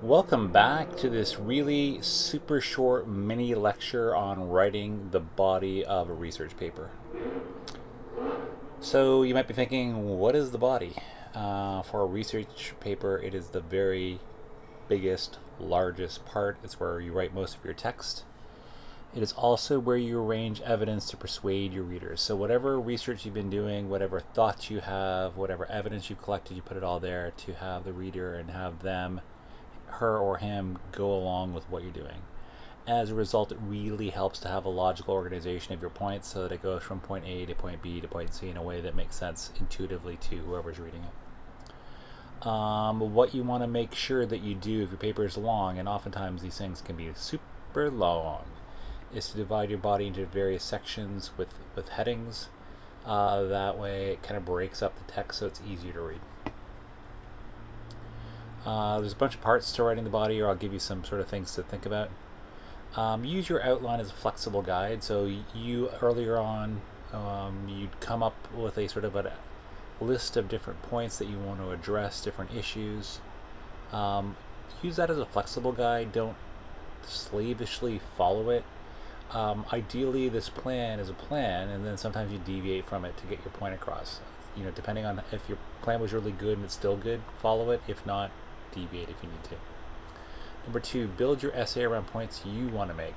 Welcome back to this really super short mini lecture on writing the body of a research paper. So you might be thinking, what is the body? For a research paper, it is the very biggest, largest part. It's where you write most of your text. It is also where you arrange evidence to persuade your readers. So whatever research you've been doing, whatever thoughts you have, whatever evidence you've collected, you put it all there to have the reader and have them, her or him, go along with what you're doing. As a result, it really helps to have a logical organization of your points so that it goes from point A to point B to point C in a way that makes sense intuitively to whoever's reading it. What you want to make sure that you do if your paper is long, and oftentimes these things can be super long, is to divide your body into various sections with headings. That way it kind of breaks up the text so it's easier to read. There's a bunch of parts to writing the body, or I'll give you some sort of things to think about. Use your outline as a flexible guide. So you earlier on, you'd come up with a sort of a list of different points that you want to address, different issues. Use that as a flexible guide. Don't slavishly follow it. Ideally, this plan is a plan, and then sometimes you deviate from it to get your point across. Depending on if your plan was really good and it's still good, follow it. If not, deviate if you need to. Number 2, build your essay around points you want to make.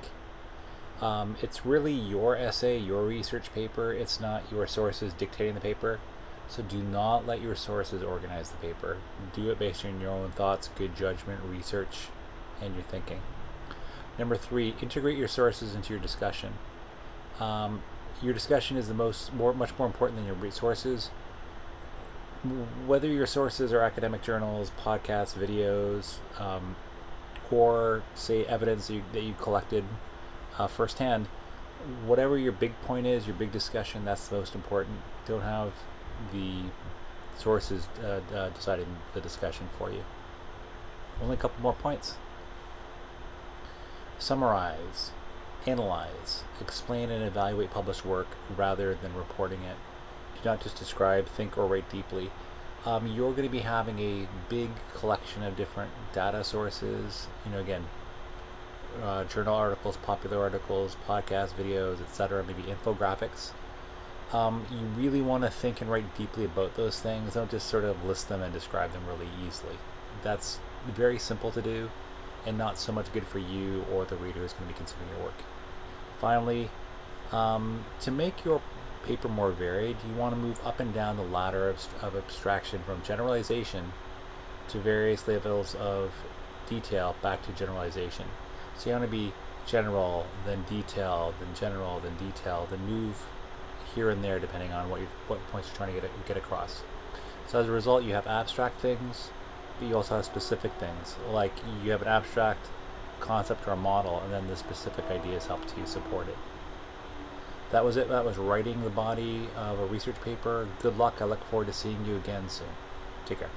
It's really your essay, your research paper. It's not your sources dictating the paper. So do not let your sources organize the paper. Do it based on your own thoughts, good judgment, research, and your thinking. Number 3, integrate your sources into your discussion. Your discussion is much more important than your resources. Whether your sources are academic journals, podcasts, videos, or say evidence that you collected firsthand, whatever your big point is, your big discussion, that's the most important. Don't have the sources deciding the discussion for you. Only a couple more points. Summarize, analyze, explain and evaluate published work rather than reporting it. Do not just describe, think, or write deeply. You're going to be having a big collection of different data sources. Journal articles, popular articles, podcasts, videos, etc., maybe infographics. You really want to think and write deeply about those things. Don't just sort of list them and describe them really easily. That's very simple to do and not so much good for you or the reader who's going to be consuming your work. Finally, to make your paper more varied, you want to move up and down the ladder of abstraction from generalization to various levels of detail back to generalization. So you want to be general, then detailed, then general, then detailed, then move here and there depending on what points you're trying to get across. So as a result, you have abstract things, but you also have specific things. Like you have an abstract concept or a model, and then the specific ideas help to support it. That was it. That was writing the body of a research paper. Good luck. I look forward to seeing you again soon. Take care.